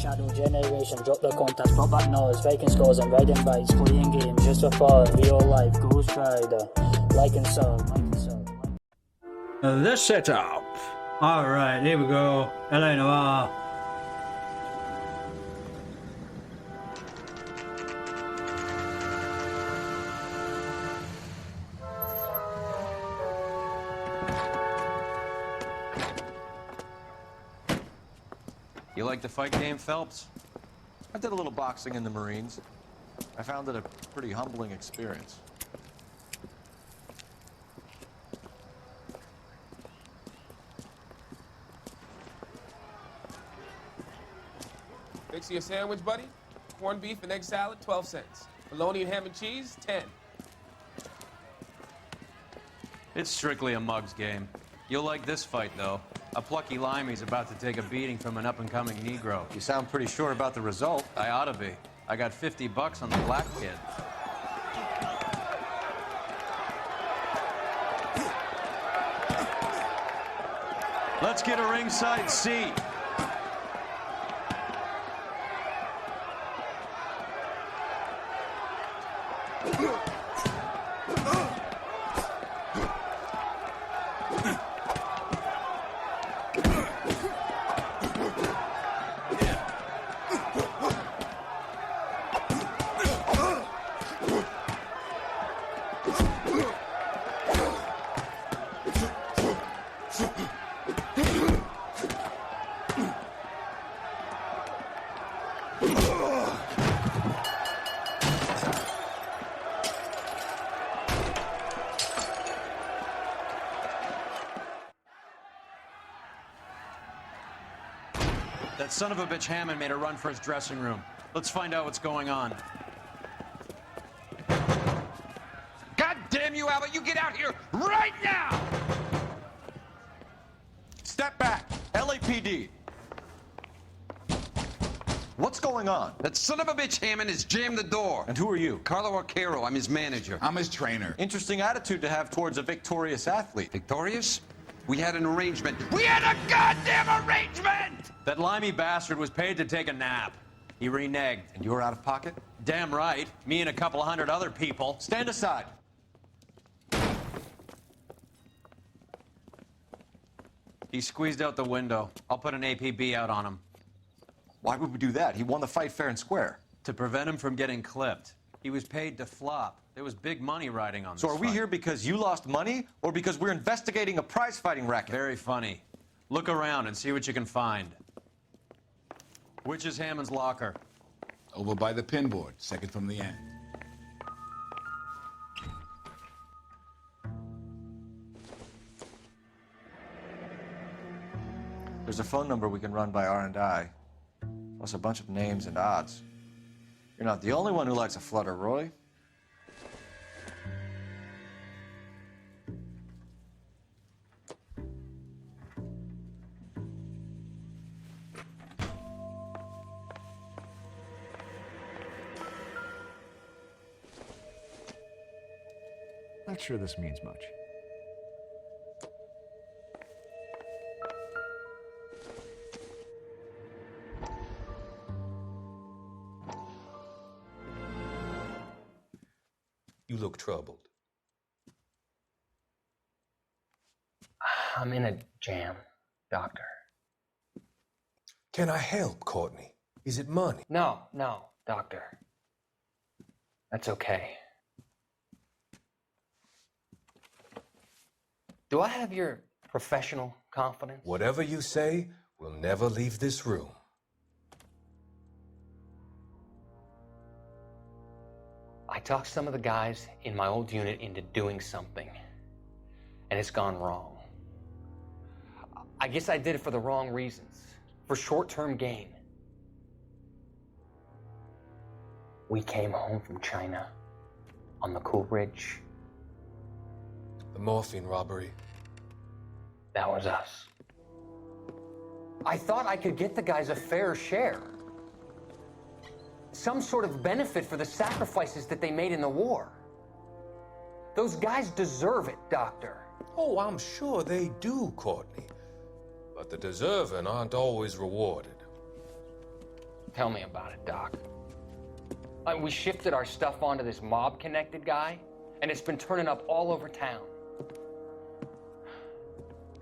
shadow generation, drop the contacts, pop back nose, faking scores and riding bikes, playing games just for fun, real life, Ghost Rider, like and sub. The setup. Alright, here we go. L.A Noire. You like the fight game, Phelps? I did a little boxing in the Marines. I found it a pretty humbling experience. Fix you a sandwich, buddy? Corned beef and egg salad, 12 cents. Bologna and ham and cheese, 10. It's strictly a mug's game. You'll like this fight, though. A plucky limey's about to take a beating from an up-and-coming Negro. You sound pretty sure about the result. I ought to be. I got $50 on the black kid. Let's get a ringside seat. That son of a bitch Hammond made a run for his dressing room. Let's find out what's going on. God damn you, Albert! You get out here right now! Step back. LAPD. What's going on? That son of a bitch Hammond has jammed the door. And who are you? Carlo Arcaro, I'm his manager. I'm his trainer. Interesting attitude to have towards a victorious athlete. Victorious? We had an arrangement. We had a goddamn arrangement! That limey bastard was paid to take a nap. He reneged. And you were out of pocket? Damn right. Me and a couple of hundred other people. Stand aside. He squeezed out the window. I'll put an APB out on him. Why would we do that? He won the fight fair and square. To prevent him from getting clipped. He was paid to flop. There was big money riding on this So are we fight. here because you lost money or because we're investigating a prize-fighting racket? Very funny. Look around and see what you can find. Which is Hammond's locker? Over by the pinboard, second from the end. There's a phone number we can run by R&I, plus a bunch of names and odds. You're not the only one who likes a flutter, Roy. Not sure this means much. You look troubled. I'm in a jam, Doctor. Can I help, Courtney? Is it money? No, Doctor. That's okay. Do I have your professional confidence? Whatever you say, we'll never leave this room. I talked some of the guys in my old unit into doing something, and it's gone wrong. I guess I did it for the wrong reasons, for short-term gain. We came home from China on the Cool Ridge. The Morphine robbery. That was us. I thought I could get the guys a fair share. Some sort of benefit for the sacrifices that they made in the war. Those guys deserve it, Doctor. Oh, I'm sure they do, Courtney. But the deserving aren't always rewarded. Tell me about it, Doc. We shifted our stuff onto this mob-connected guy, and it's been turning up all over town.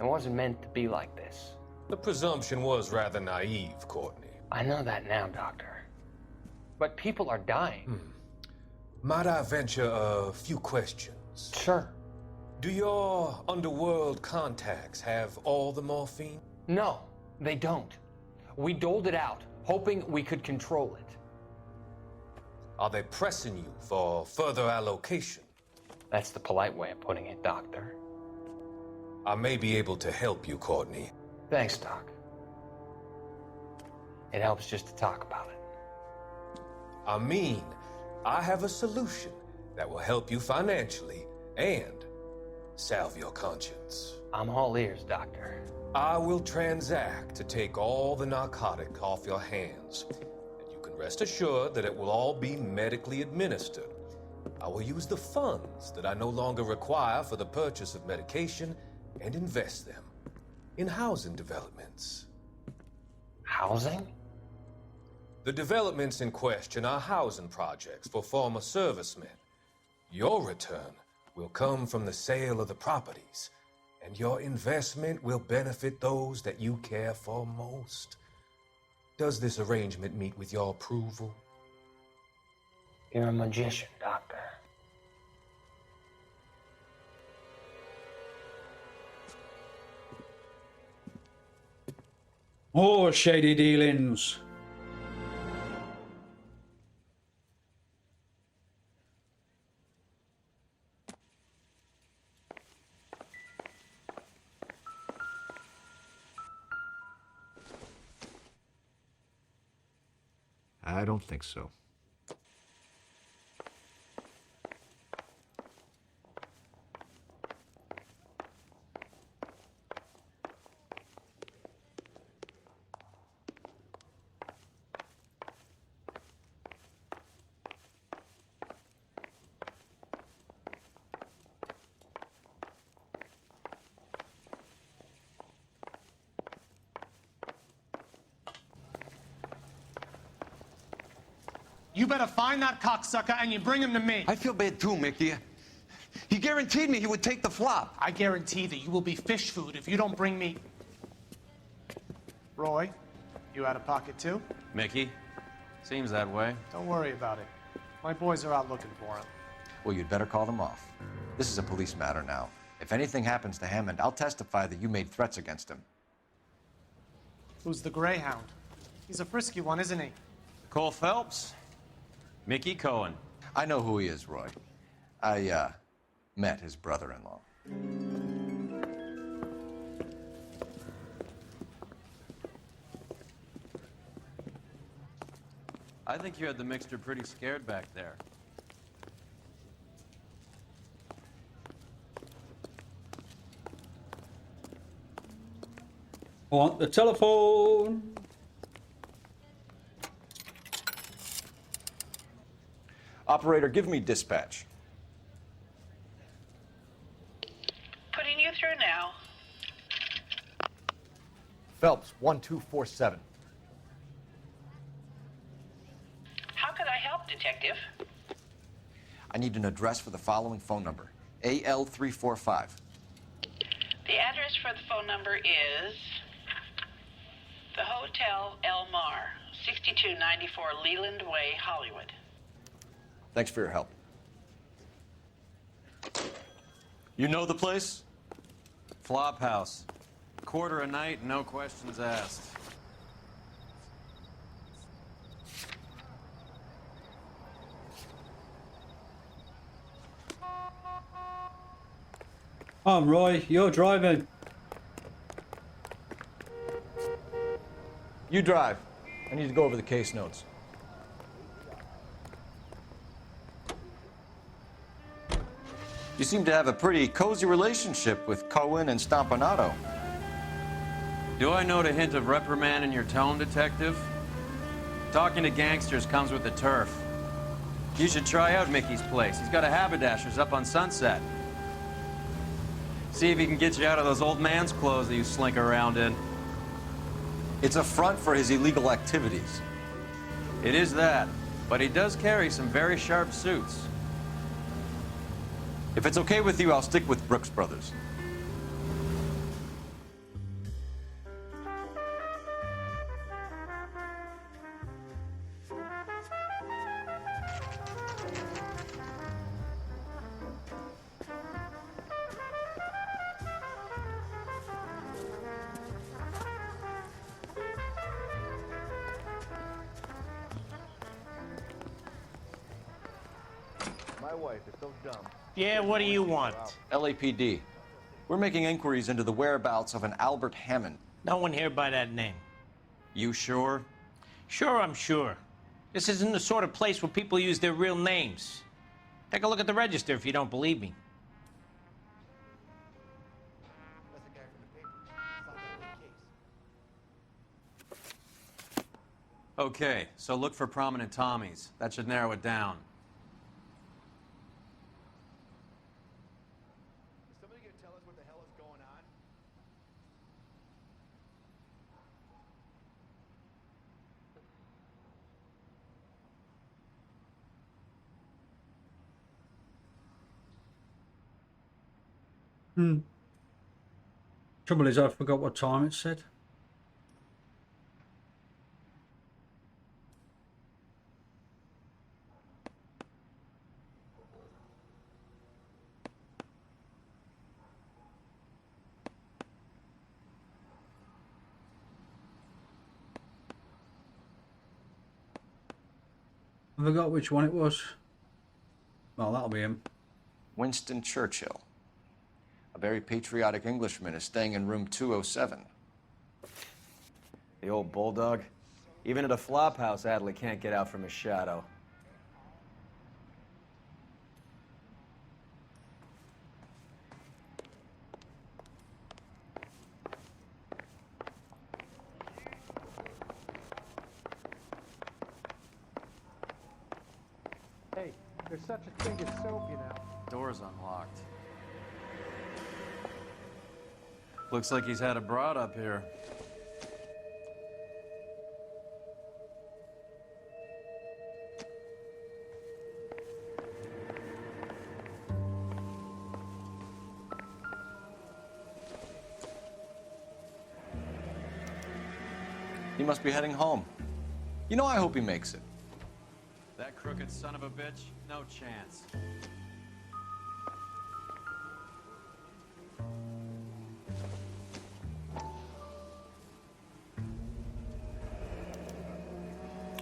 It wasn't meant to be like this. The presumption was rather naive, Courtney. I know that now, Doctor. But people are dying. Might I venture a few questions? Sure. Do your underworld contacts have all the morphine? No, they don't. We doled it out, hoping we could control it. Are they pressing you for further allocation? That's the polite way of putting it, Doctor. I may be able to help you, Courtney. Thanks, Doc. It helps just to talk about it. I mean, I have a solution that will help you financially and salve your conscience. I'm all ears, Doctor. I will transact to take all the narcotic off your hands, and you can rest assured that it will all be medically administered. I will use the funds that I no longer require for the purchase of medication and invest them in housing developments. Housing? The developments in question are housing projects for former servicemen. Your return will come from the sale of the properties, and your investment will benefit those that you care for most. Does this arrangement meet with your approval? You're a magician, Doctor. More shady dealings. I don't think so. You better find that cocksucker and you bring him to me. I feel bad too, Mickey. He guaranteed me he would take the flop. I guarantee that you will be fish food if you don't bring me... Roy, you out of pocket too? Mickey? Seems that way. Don't worry about it. My boys are out looking for him. Well, you'd better call them off. This is a police matter now. If anything happens to Hammond, I'll testify that you made threats against him. Who's the Greyhound? He's a frisky one, isn't he? Cole Phelps? Mickey Cohen. I know who he is, Roy. I, met his brother-in-law. I think you had the mixture pretty scared back there. Want the telephone? Operator, give me dispatch. Putting you through now. Phelps, 1247. How could I help, Detective? I need an address for the following phone number. AL345. The address for the phone number is the Hotel L.A Noire, 6294 Leland Way, Hollywood. Thanks for your help. You know the place? Flop house. Quarter a night, no questions asked. Roy, you're driving. You drive. I need to go over the case notes. You seem to have a pretty cozy relationship with Cohen and Stompanato. Do I note a hint of reprimand in your tone, Detective? Talking to gangsters comes with the turf. You should try out Mickey's place. He's got a haberdasher's up on Sunset. See if he can get you out of those old man's clothes that you slink around in. It's a front for his illegal activities. It is that, but he does carry some very sharp suits. If it's okay with you, I'll stick with Brooks Brothers. My wife is so dumb. Yeah, what do you want? LAPD. We're making inquiries into the whereabouts of an Albert Hammond. No one here by that name. You sure? Sure, I'm sure. This isn't the sort of place where people use their real names. Take a look at the register if you don't believe me. Okay, so look for prominent Tommies. That should narrow it down. Is somebody gonna tell us what the hell is going on? Trouble is, I forgot what time it said. I forgot which one it was. Well, that'll be him. Winston Churchill. A very patriotic Englishman is staying in room 207. The old bulldog. Even at a flop house, Adley can't get out from his shadow. Hey, there's such a thing as soap, you know. Door's unlocked. Looks like he's had a broad up here. He must be heading home. You know, I hope he makes it. That crooked son of a bitch, no chance.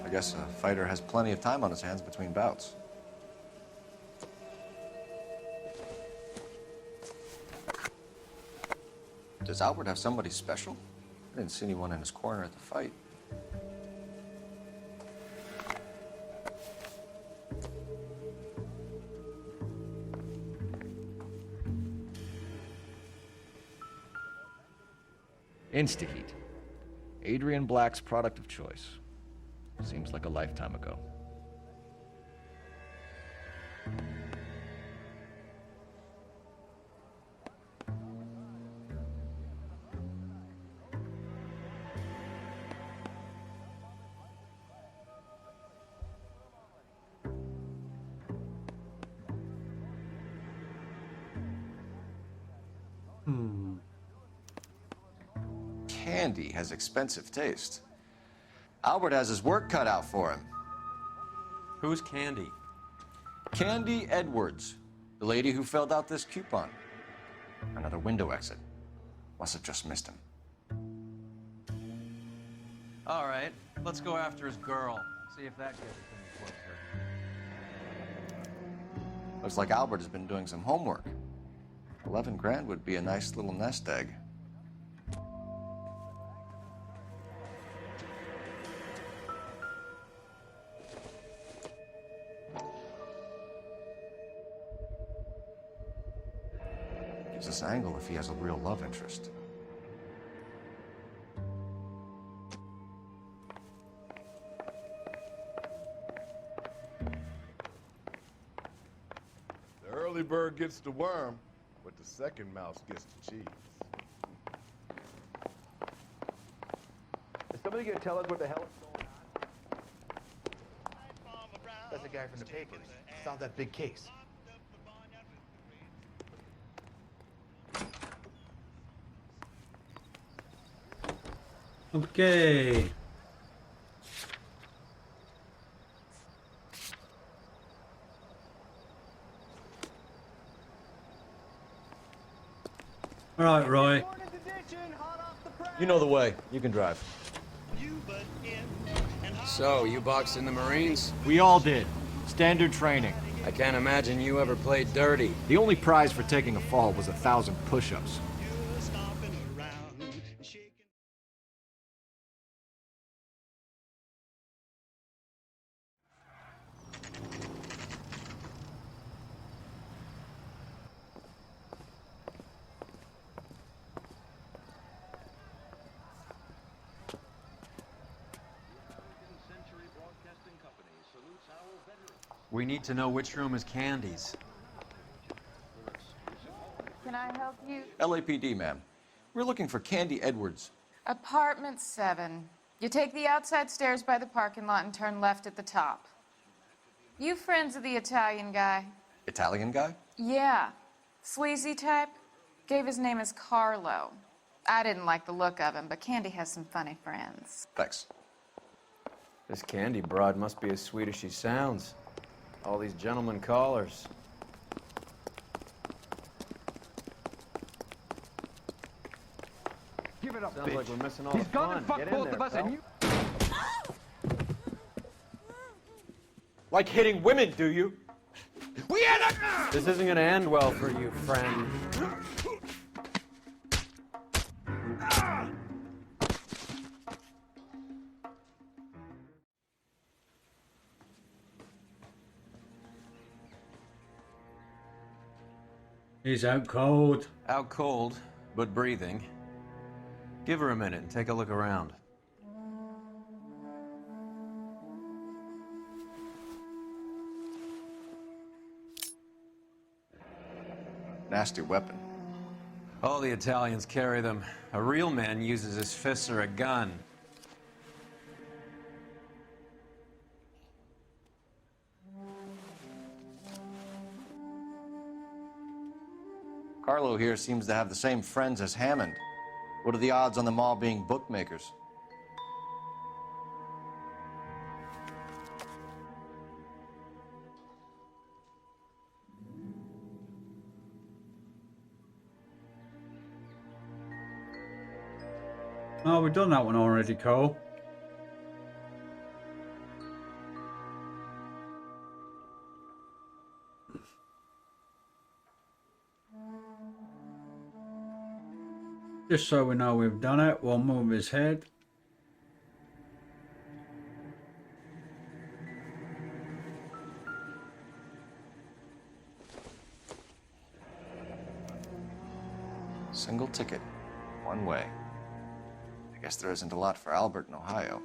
I guess a fighter has plenty of time on his hands between bouts. Does Albert have somebody special? I didn't see anyone in his corner at the fight. Instaheat. Adrian Black's product of choice. Seems like a lifetime ago. Candy has expensive taste. Albert has his work cut out for him. Who's Candy? Candy Edwards, the lady who filled out this coupon. Another window exit. Must have just missed him. All right, let's go after his girl. See if that gets us any closer. Looks like Albert has been doing some homework. 11 grand would be a nice little nest egg. Gives us angle if he has a real love interest. The early bird gets the worm, but the second mouse gets the cheese. Is somebody gonna tell us what the hell is going on? guy from the papers. Found that big case. Okay. All right, Roy. You know the way. You can drive. So, you boxed in the Marines? We all did. Standard training. I can't imagine you ever played dirty. The only prize for taking a fall was 1,000 push-ups. We need to know which room is Candy's. Can I help you? LAPD, ma'am. We're looking for Candy Edwards. Apartment 7. You take the outside stairs by the parking lot and turn left at the top. You friends of the Italian guy? Italian guy? Yeah. Sleazy type? Gave his name as Carlo. I didn't like the look of him, but Candy has some funny friends. Thanks. This Candy broad must be as sweet as she sounds. All these gentlemen callers. Give it up, Sounds bitch. like we're missing all He's the gonna fun. fuck Get in both there, of us, pal. and you... Like hitting women, do you? We had a... This isn't gonna end well for you, friend. He's out cold. Out cold, but breathing. Give her a minute and take a look around. Nasty weapon. All the Italians carry them. A real man uses his fists or a gun. Carlo here seems to have the same friends as Hammond. What are the odds on them all being bookmakers? Oh, we've done that one already, Cole. Just so we know we've done it, we'll move his head. Single ticket, one way. I guess there isn't a lot for Albert in Ohio.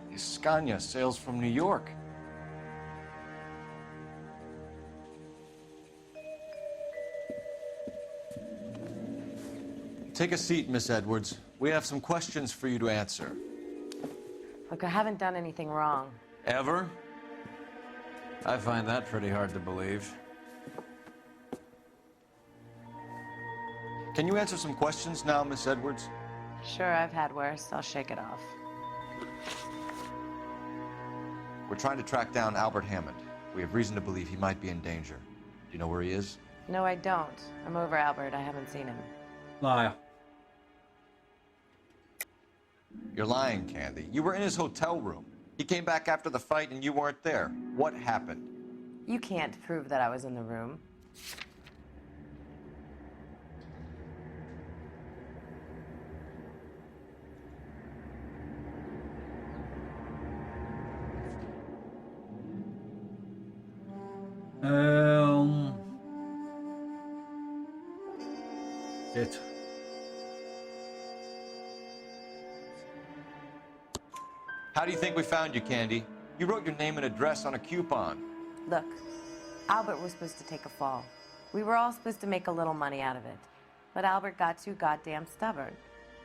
His Scania sails from New York. Take a seat, Miss Edwards. We have some questions for you to answer. Look, I haven't done anything wrong. Ever? I find that pretty hard to believe. Can you answer some questions now, Miss Edwards? Sure, I've had worse. I'll shake it off. We're trying to track down Albert Hammond. We have reason to believe he might be in danger. Do you know where he is? No, I don't. I'm over Albert. I haven't seen him. Liar. You're lying, Candy. You were in his hotel room. He came back after the fight and you weren't there. What happened? You can't prove that I was in the room. It. How do you think we found you, Candy? You wrote your name and address on a coupon. Look, Albert was supposed to take a fall. We were all supposed to make a little money out of it. But Albert got too goddamn stubborn.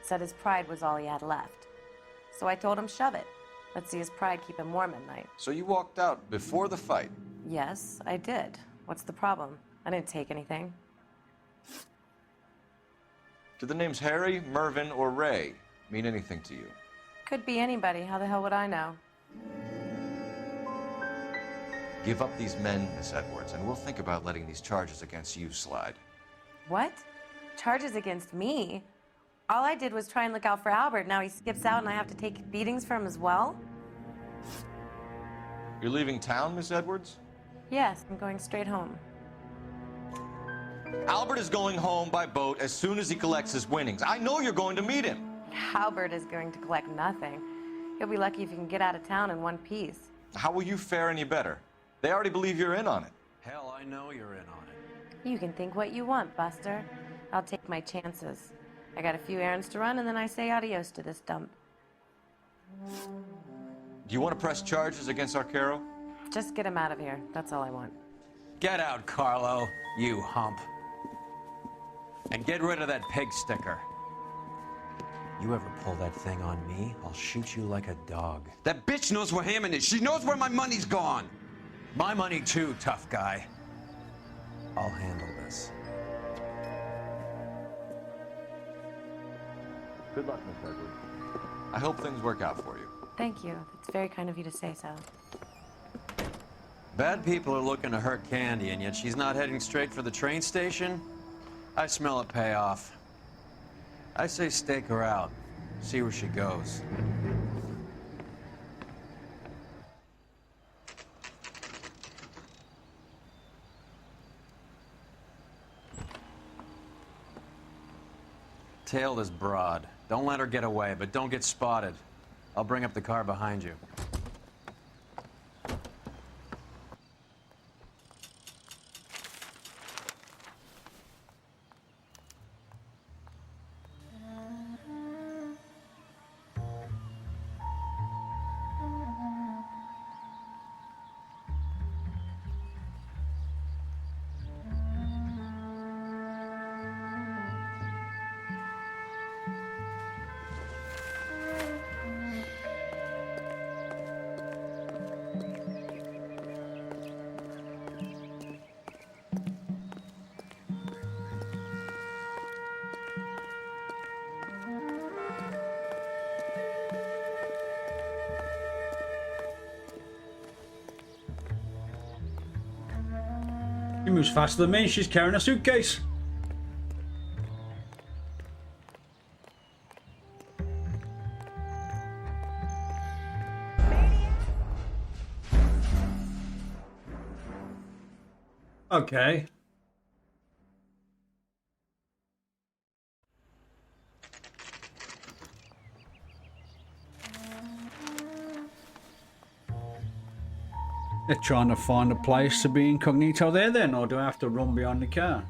Said his pride was all he had left. So I told him shove it. Let's see his pride keep him warm at night. So you walked out before the fight? Yes, I did. What's the problem? I didn't take anything. Do the names Harry, Mervyn, or Ray mean anything to you? Could be anybody. How the hell would I know? Give up these men, Miss Edwards, and we'll think about letting these charges against you slide. What? Charges against me? All I did was try and look out for Albert. Now he skips out and I have to take beatings for him as well? You're leaving town, Miss Edwards? Yes, I'm going straight home. Albert is going home by boat as soon as he collects his winnings. I know you're going to meet him. Albert is going to collect nothing. He'll be lucky if he can get out of town in one piece. How will you fare any better? They already believe you're in on it. Hell, I know you're in on it. You can think what you want, Buster. I'll take my chances. I got a few errands to run, and then I say adios to this dump. Do you want to press charges against Arcaro? Just get him out of here. That's all I want. Get out, Carlo, you hump. And get rid of that pig sticker. You ever pull that thing on me, I'll shoot you like a dog. That bitch knows where Hammond is. She knows where my money's gone. My money too, tough guy. I'll handle this. Good luck, Miss Edwards. I hope things work out for you. Thank you. It's very kind of you to say so. Bad people are looking to hurt Candy, and yet she's not heading straight for the train station? I smell a payoff. I say stake her out. See where she goes. Tail this broad. Don't let her get away, but don't get spotted. I'll bring up the car behind you. She moves faster than me. She's carrying a suitcase. Okay. They're trying to find a place to be incognito there then, or do I have to run behind the car?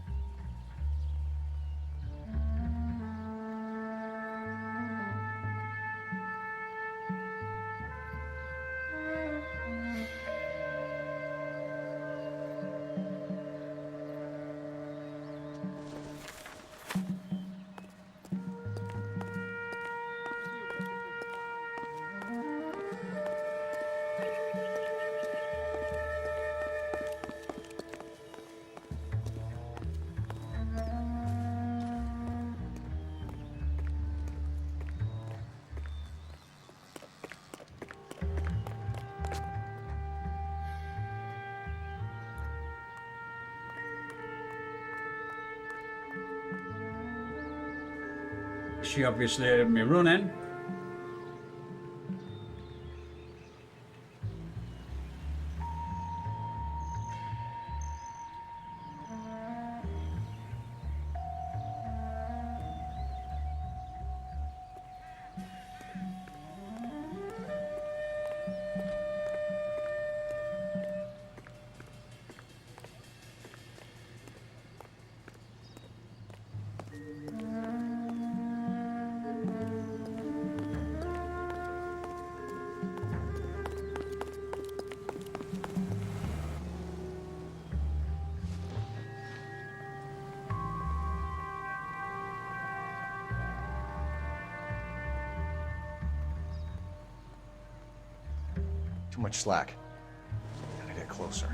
She obviously heard me running. Too much slack. Gotta get closer.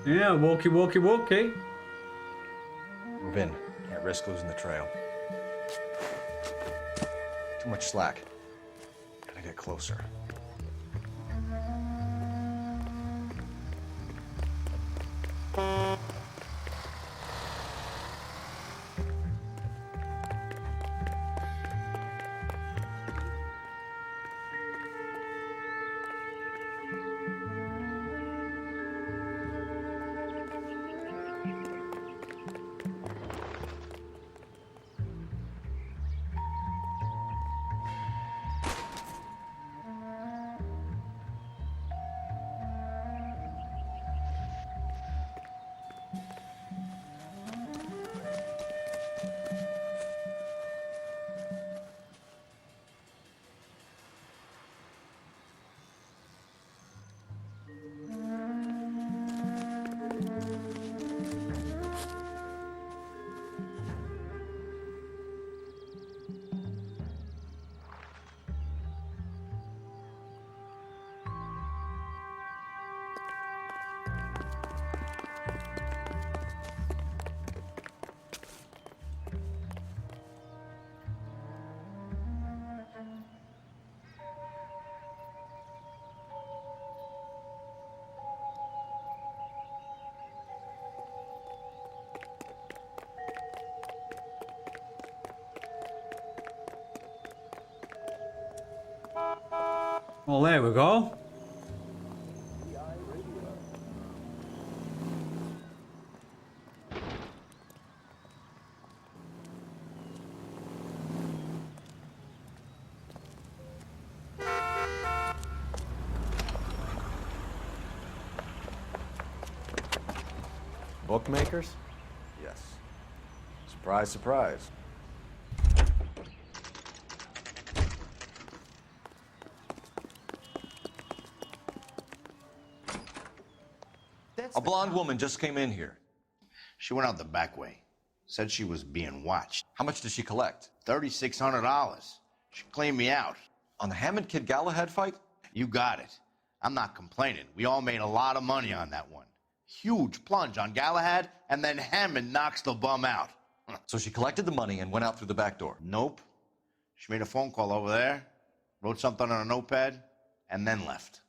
Yeah, walkie. Move in. Can't risk losing the trail. Too much slack. Gotta get closer. Well, there we go. Bookmakers? Yes. Surprise, surprise. A blonde woman just came in here. She went out the back way. Said she was being watched. How much did she collect? $3,600. She cleaned me out. On the Hammond Kid Galahad fight? You got it. I'm not complaining. We all made a lot of money on that one. Huge plunge on Galahad, and then Hammond knocks the bum out. So she collected the money and went out through the back door? Nope. She made a phone call over there, wrote something on a notepad, and then left.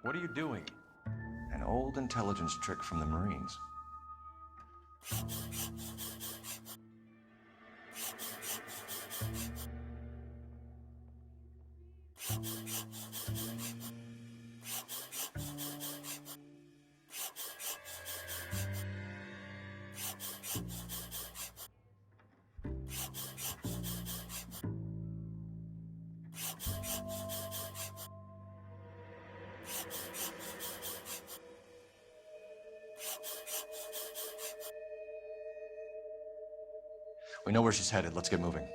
What are you doing? An old intelligence trick from the Marines. We know where she's headed. Let's get moving.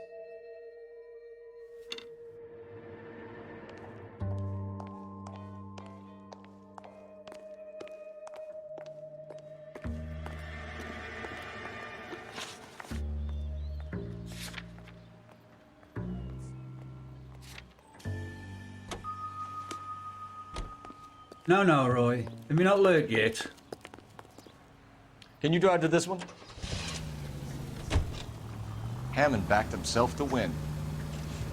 No, Roy. Have you not learned yet? Can you drive to this one? Hammond backed himself to win.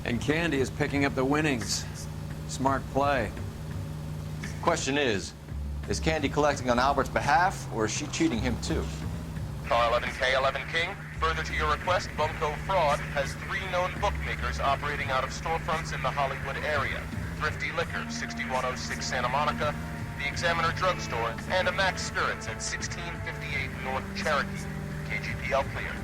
And Candy is picking up the winnings. Smart play. Question is Candy collecting on Albert's behalf, or is she cheating him too? Car 11K, 11 King. Further to your request, Bumco Fraud has 3 known bookmakers operating out of storefronts in the Hollywood area. Thrifty Liquor, 6106 Santa Monica, the Examiner Drugstore, and a Max Spirits at 1658 North Cherokee. KGPL clear.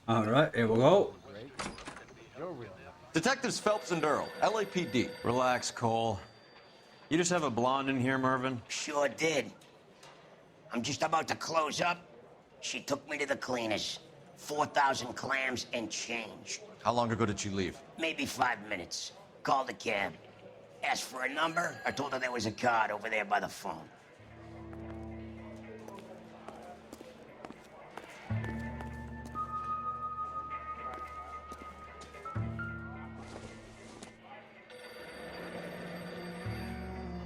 All right, here we go. Detectives Phelps and Earl, LAPD. Relax, Cole. You just have a blonde in here, Mervyn? Sure did. I'm just about to close up. She took me to the cleaners. 4,000 clams and change. How long ago did she leave? Maybe 5 minutes. Called a cab. Asked for a number. I told her there was a card over there by the phone.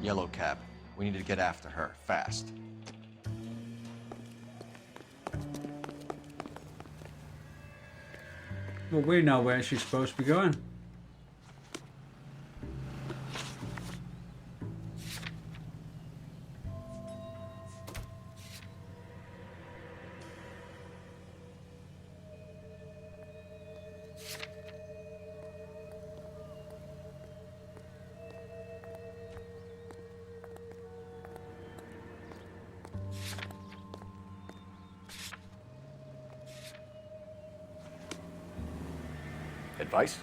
Yellow cab. We need to get after her, fast. Well, we know where she's supposed to be going. Advice?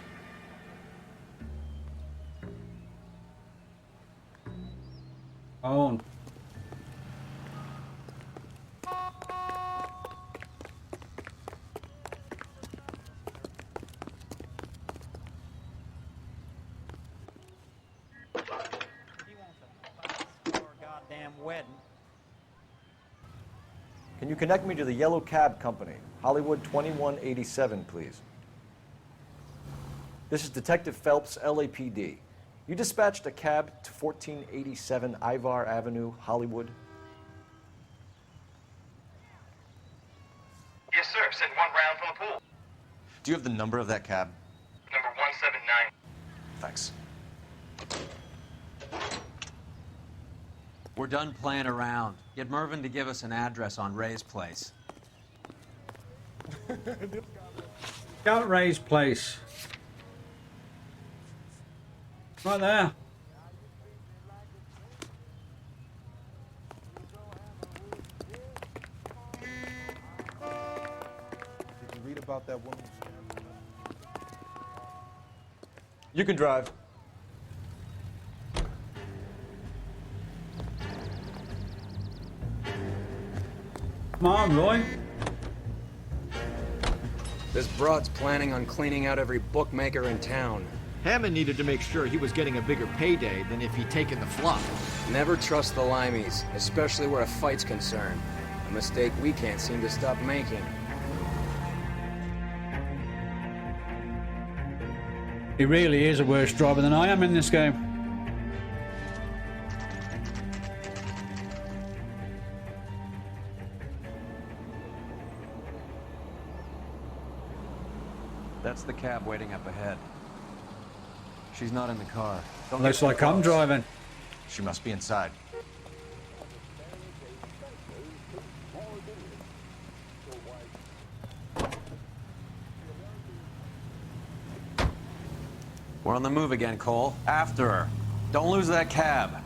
Own. Goddamn wedding. Can you connect me to the Yellow Cab Company? Hollywood 2187, please. This is Detective Phelps, LAPD. You dispatched a cab to 1487 Ivar Avenue, Hollywood. Yes, sir. Sent 1 round from the pool. Do you have the number of that cab? Number 179. Thanks. We're done playing around. Get Mervyn to give us an address on Ray's place. Got Ray's place. Right there. Did you read about that woman? You can drive. Come on, Roy. This broad's planning on cleaning out every bookmaker in town. Hammond needed to make sure he was getting a bigger payday than if he'd taken the flop. Never trust the limeys, especially where a fight's concerned. A mistake we can't seem to stop making. He really is a worse driver than I am in this game. That's the cab waiting up ahead. She's not in the car. Looks like I'm driving. She must be inside. We're on the move again, Cole. After her. Don't lose that cab.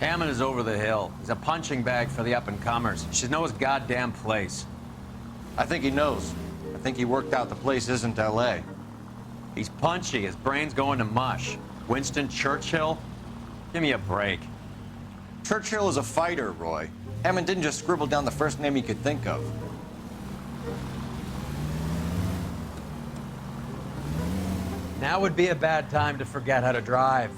Hammond is over the hill. He's a punching bag for the up-and-comers. He should know his goddamn place. I think he knows. I think he worked out the place isn't L.A. He's punchy. His brain's going to mush. Winston Churchill? Give me a break. Churchill is a fighter, Roy. Hammond didn't just scribble down the first name he could think of. Now would be a bad time to forget how to drive.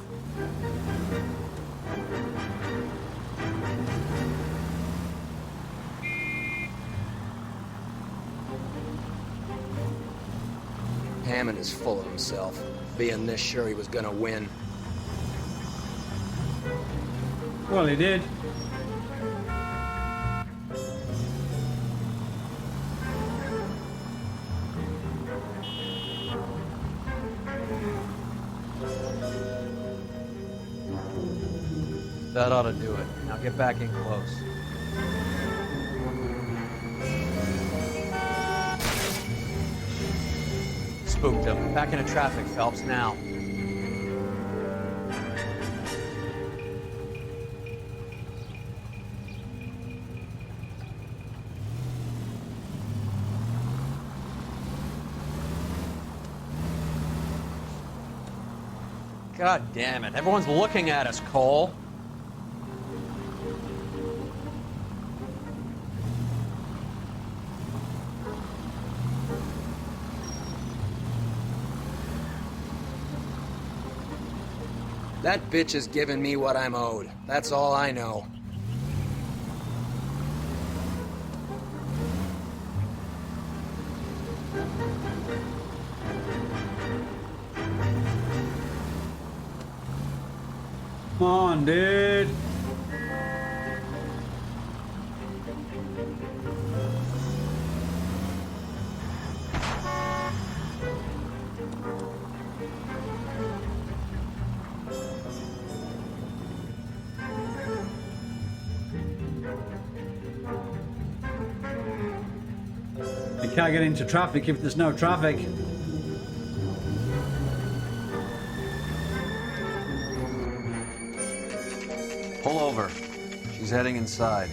Hammond is full of himself, being this sure he was gonna win. Well, he did. That ought to do it. Now get back in close. Spooked him. Back into traffic, Phelps, now. God damn it. Everyone's looking at us, Cole. That bitch is giving me what I'm owed. That's all I know. Come on, dude. You can't get into traffic if there's no traffic. Pull over. She's heading inside.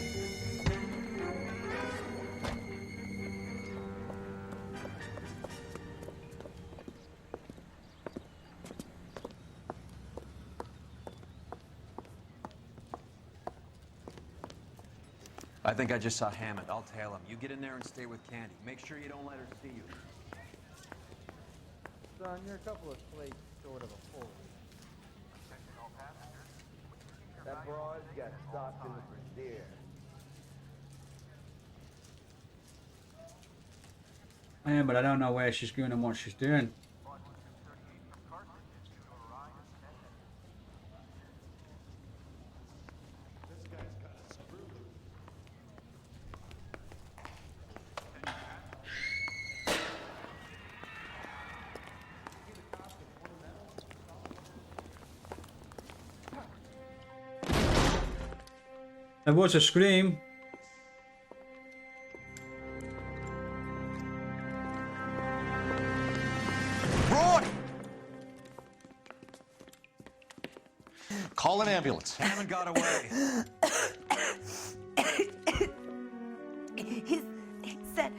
I think I just saw Hammond. I'll tail him. You get in there and stay with Candy. Make sure you don't let her see you. Son, you're a couple of slates short of a full. That broad got stopped in the brassiere. Yeah, but I don't know where she's going and what she's doing. There was a scream. Roy! Call an ambulance. Hammond got away. He said...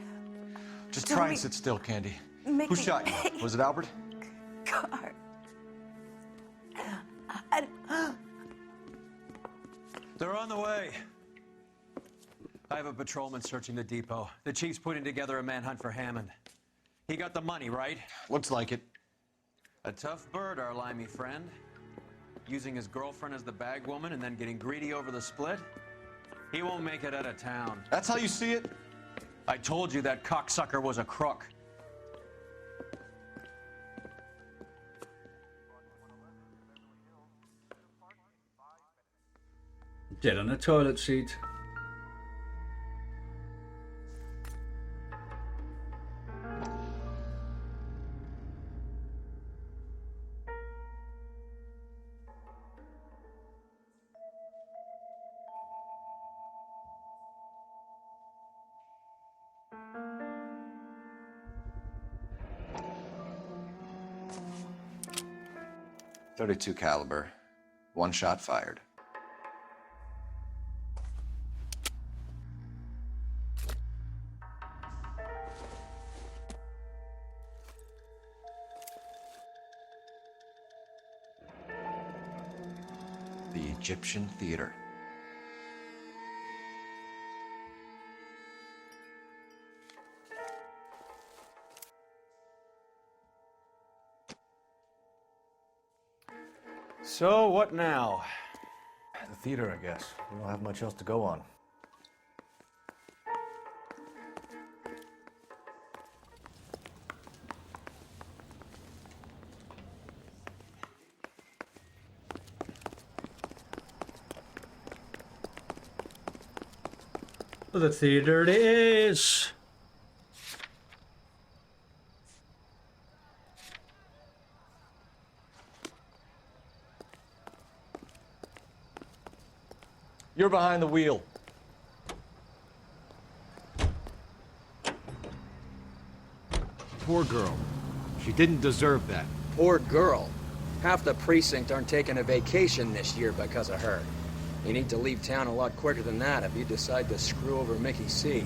Just try and sit still, Candy. Who shot you? Was it Albert? Car. They're on the way. I have a patrolman searching the depot. The chief's putting together a manhunt for Hammond. He got the money, right? Looks like it. A tough bird, our limey friend. Using his girlfriend as the bag woman and then getting greedy over the split. He won't make it out of town. That's how you see it? I told you that cocksucker was a crook. Dead on a toilet seat. .32 caliber. One shot fired. The Egyptian Theater. So, what now? The theater, I guess. We don't have much else to go on. The theater it is. You're behind the wheel. Poor girl. She didn't deserve that. Poor girl. Half the precinct aren't taking a vacation this year because of her. You need to leave town a lot quicker than that if you decide to screw over Mickey C.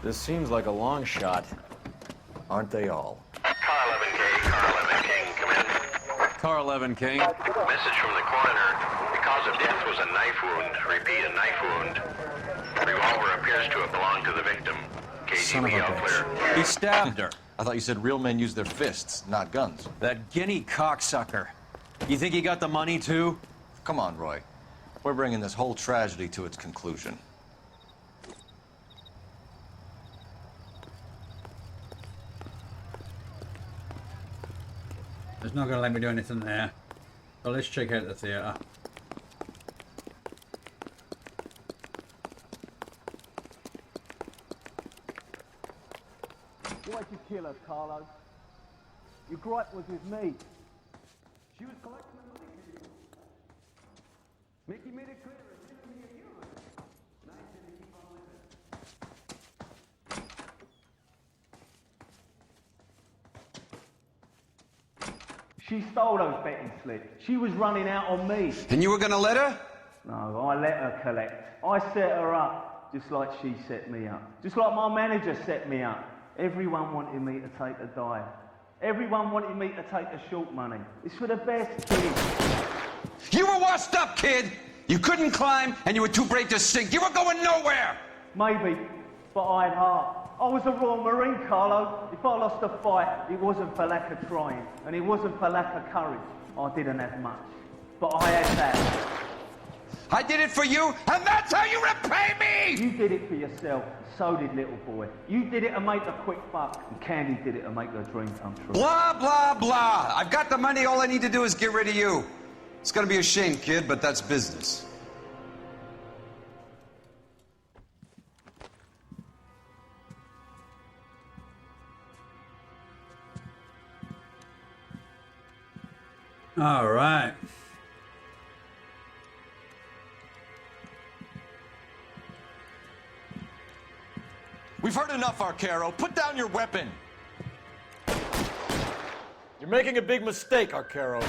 This seems like a long shot. Aren't they all? Car 11K, Car 11 King, come in. Car 11 King. Message from the coroner. The cause of death was a knife wound. Repeat, a knife wound. Revolver appears to have belonged to the victim. Son of a KGB all bitch. clear. He stabbed her. I thought you said real men use their fists, not guns. That guinea cocksucker. You think he got the money too? Come on, Roy. We're bringing this whole tragedy to its conclusion. It's not going to let me do anything there. So let's check out the theater. Why'd you kill her, Carlo? Your gripe was with me. She was collecting the money for you. Mickey made it clear it didn't be you. Nice to keep on living. She stole those betting slips. She was running out on me. And you were gonna let her? No, I let her collect. I set her up, just like she set me up. Just like my manager set me up. Everyone wanted me to take a dive. Everyone wanted me to take the short money. It's for the best, kid. You were washed up, kid! You couldn't climb, and you were too brave to sink. You were going nowhere! Maybe, but I had heart. I was a Royal Marine, Carlo. If I lost a fight, it wasn't for lack of trying, and it wasn't for lack of courage. I didn't have much, but I had that. I did it for you, and that's how you repay me! You did it for yourself, so did little boy. You did it to make a quick buck, and Candy did it to make her dream come true. Blah, blah, blah. I've got the money. All I need to do is get rid of you. It's gonna be a shame, kid, but that's business. All right. We've heard enough, Arcaro. Put down your weapon. You're making a big mistake, Arcaro.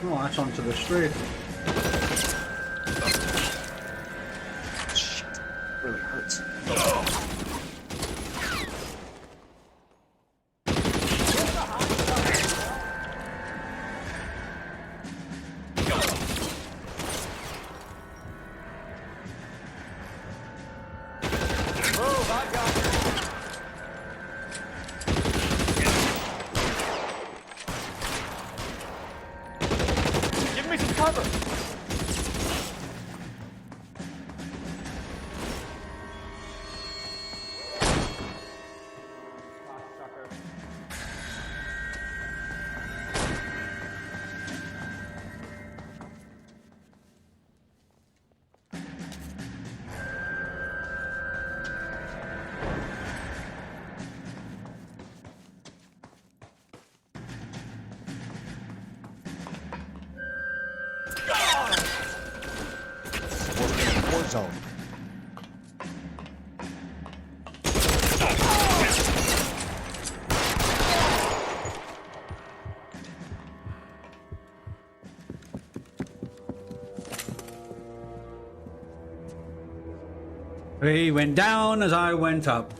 Oh, that's onto the street. Really hurts. Give me some cover. zone. He went down as I went up.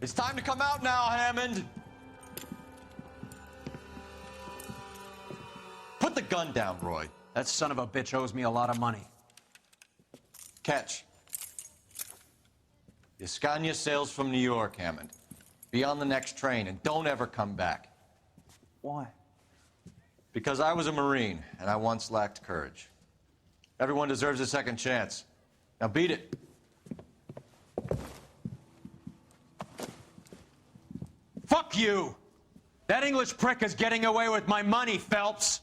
It's time to come out now, Hammond. Put the gun down, Roy. That son of a bitch owes me a lot of money. Catch. Yascania sails from New York, Hammond. Be on the next train and don't ever come back. Why? Because I was a Marine and I once lacked courage. Everyone deserves a second chance. Now beat it. Fuck you! That English prick is getting away with my money, Phelps!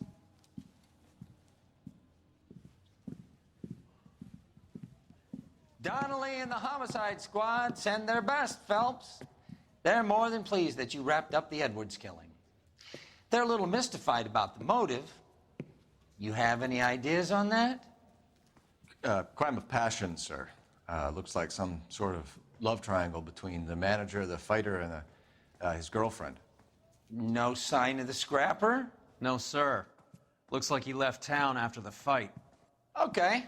Donnelly and the homicide squad send their best, Phelps. They're more than pleased that you wrapped up the Edwards killing. They're a little mystified about the motive. You have any ideas on that? Crime of passion, sir. Looks like some sort of love triangle between the manager, the fighter, and his girlfriend. No sign of the scrapper? No, sir. Looks like he left town after the fight. Okay.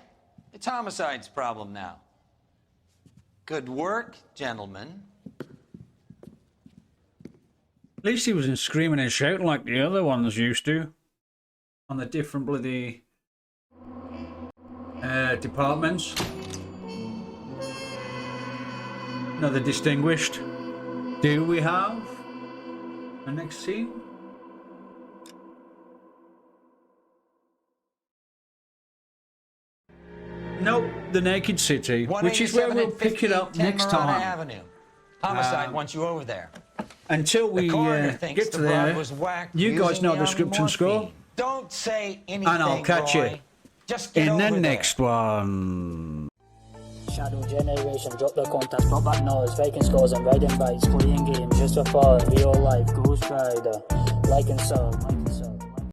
It's homicide's problem now. Good work, gentlemen. At least he wasn't screaming and shouting like the other ones used to. On the different bloody departments. Another distinguished. Do we have a next scene? Nope, the Naked City, which is where we'll pick it up next time. Avenue. Homicide wants you over there. Until we get to there, you guys know the script and score. Don't say anything, and I'll catch you Just get in the over next one. Shadow Generation, drop the contact, not back nose, faking scores and riding bikes, playing games just for fun, real life, Ghost Rider, like and sub.